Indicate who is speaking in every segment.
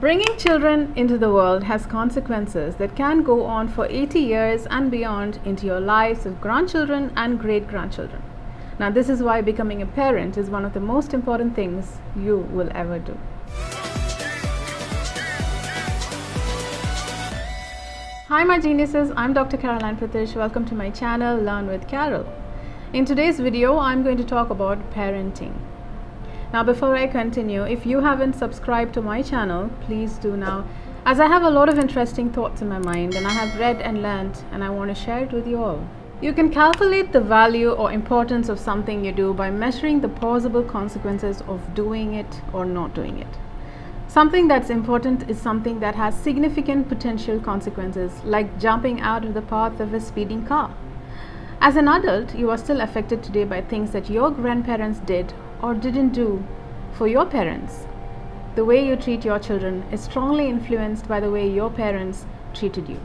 Speaker 1: Bringing children into the world has consequences that can go on for 80 years and beyond into your lives of grandchildren and great-grandchildren. Now, this is why becoming a parent is one of the most important things you will ever do. Hi my geniuses, I'm Dr. Caroline Pratish. Welcome to my channel Learn with Carol. In today's video, I'm going to talk about parenting. Now before I continue, if you haven't subscribed to my channel, please do now, as I have a lot of interesting thoughts in my mind and I have read and learned and I want to share it with you all. You can calculate the value or importance of something you do by measuring the possible consequences of doing it or not doing it. Something that's important is something that has significant potential consequences, like jumping out of the path of a speeding car. As an adult, you are still affected today by things that your grandparents did or didn't do for your parents. The way you treat your children is strongly influenced by the way your parents treated you.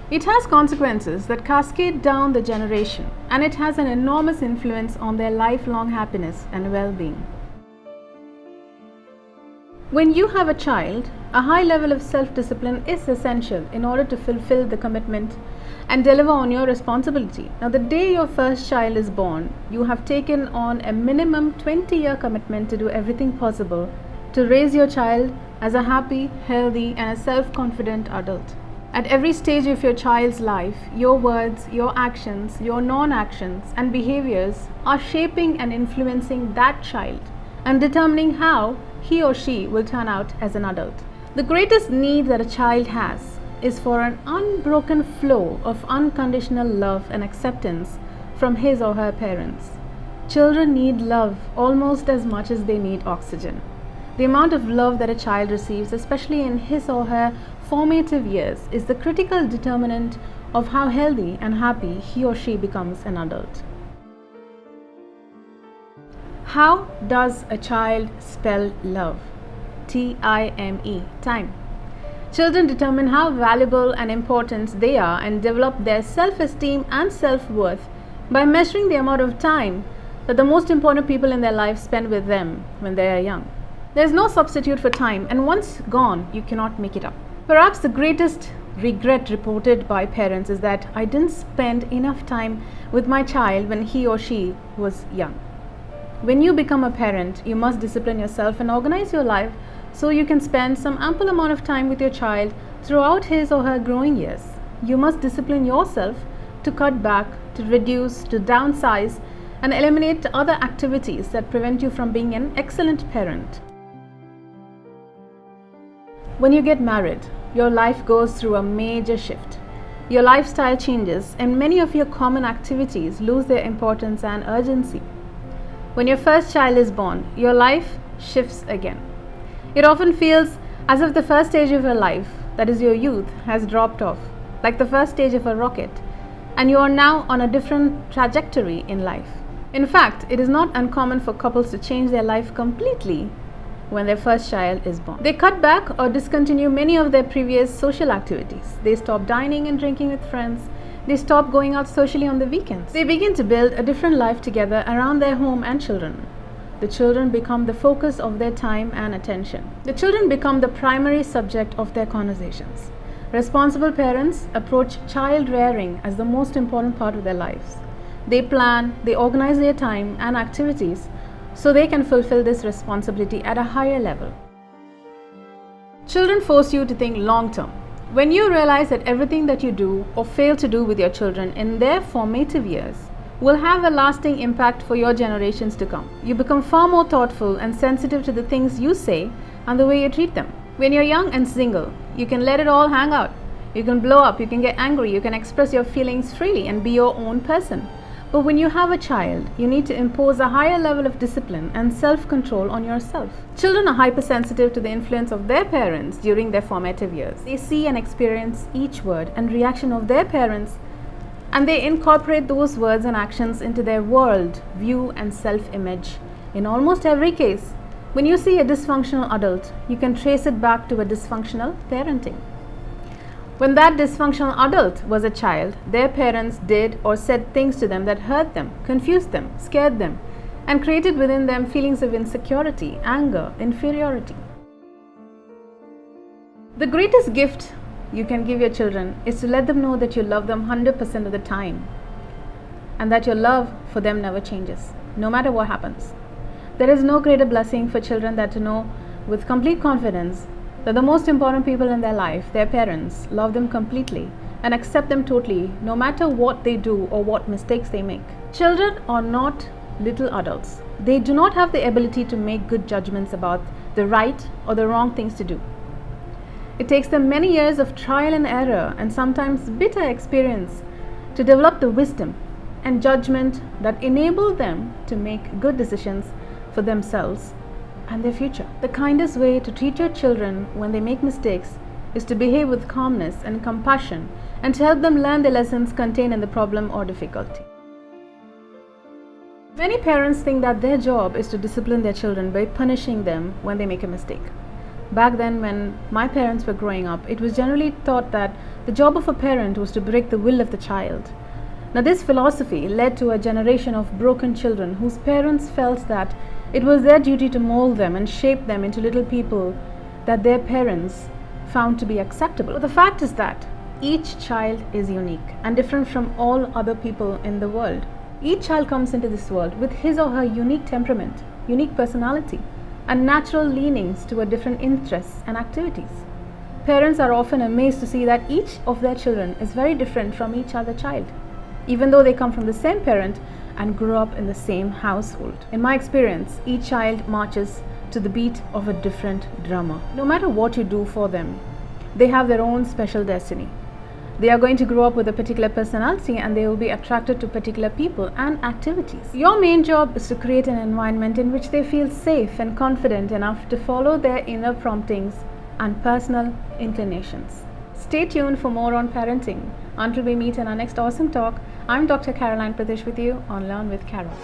Speaker 1: It has consequences that cascade down the generation, and it has an enormous influence on their lifelong happiness and well-being. When you have a child, a high level of self-discipline is essential in order to fulfill the commitment and deliver on your responsibility. Now, the day your first child is born, you have taken on a minimum 20-year commitment to do everything possible to raise your child as a happy, healthy, and a self-confident adult. At every stage of your child's life, your words, your actions, your non-actions, and behaviors are shaping and influencing that child and determining how he or she will turn out as an adult. The greatest need that a child has is for an unbroken flow of unconditional love and acceptance from his or her parents. Children need love almost as much as they need oxygen. The amount of love that a child receives, especially in his or her formative years, is the critical determinant of how healthy and happy he or she becomes an adult. How does a child spell love? T-I-M-E, time. Children determine how valuable and important they are and develop their self-esteem and self-worth by measuring the amount of time that the most important people in their life spend with them when they are young. There is no substitute for time, and once gone, you cannot make it up. Perhaps the greatest regret reported by parents is that I didn't spend enough time with my child when he or she was young. When you become a parent, you must discipline yourself and organize your life so you can spend some ample amount of time with your child throughout his or her growing years. You must discipline yourself to cut back, to reduce, to downsize, and eliminate other activities that prevent you from being an excellent parent. When you get married, your life goes through a major shift. Your lifestyle changes, and many of your common activities lose their importance and urgency. When your first child is born, your life shifts again. It often feels as if the first stage of your life, that is your youth, has dropped off, like the first stage of a rocket, and you are now on a different trajectory in life. In fact, it is not uncommon for couples to change their life completely when their first child is born. They cut back or discontinue many of their previous social activities. They stop dining and drinking with friends. They stop going out socially on the weekends. They begin to build a different life together around their home and children. The children become the focus of their time and attention. The children become the primary subject of their conversations. Responsible parents approach child rearing as the most important part of their lives. They plan, they organize their time and activities so they can fulfill this responsibility at a higher level. Children force you to think long term. When you realize that everything that you do or fail to do with your children in their formative years will have a lasting impact for your generations to come, you become far more thoughtful and sensitive to the things you say and the way you treat them. When you're young and single, you can let it all hang out. You can blow up, you can get angry, you can express your feelings freely and be your own person. But when you have a child, you need to impose a higher level of discipline and self-control on yourself. Children are hypersensitive to the influence of their parents during their formative years. They see and experience each word and reaction of their parents, and they incorporate those words and actions into their world, view, and self-image. In almost every case, when you see a dysfunctional adult, you can trace it back to a dysfunctional parenting. When that dysfunctional adult was a child, their parents did or said things to them that hurt them, confused them, scared them, and created within them feelings of insecurity, anger, inferiority. The greatest gift you can give your children is to let them know that you love them 100% of the time and that your love for them never changes, no matter what happens. There is no greater blessing for children than to know with complete confidence that the most important people in their life, their parents, love them completely and accept them totally, no matter what they do or what mistakes they make. Children are not little adults. They do not have the ability to make good judgments about the right or the wrong things to do. It takes them many years of trial and error and sometimes bitter experience to develop the wisdom and judgment that enable them to make good decisions for themselves and their future. The kindest way to treat your children when they make mistakes is to behave with calmness and compassion and to help them learn the lessons contained in the problem or difficulty. Many parents think that their job is to discipline their children by punishing them when they make a mistake. Back then, when my parents were growing up, it was generally thought that the job of a parent was to break the will of the child. Now, this philosophy led to a generation of broken children whose parents felt that it was their duty to mold them and shape them into little people that their parents found to be acceptable. But the fact is that each child is unique and different from all other people in the world. Each child comes into this world with his or her unique temperament, unique personality, and natural leanings toward different interests and activities. Parents are often amazed to see that each of their children is very different from each other child, even though they come from the same parent and grew up in the same household. In my experience, each child marches to the beat of a different drummer. No matter what you do for them, they have their own special destiny. They are going to grow up with a particular personality and they will be attracted to particular people and activities. Your main job is to create an environment in which they feel safe and confident enough to follow their inner promptings and personal inclinations. Stay tuned for more on parenting. Until we meet in our next awesome talk, I'm Dr. Caroline Pratish with you on Learn with Carol.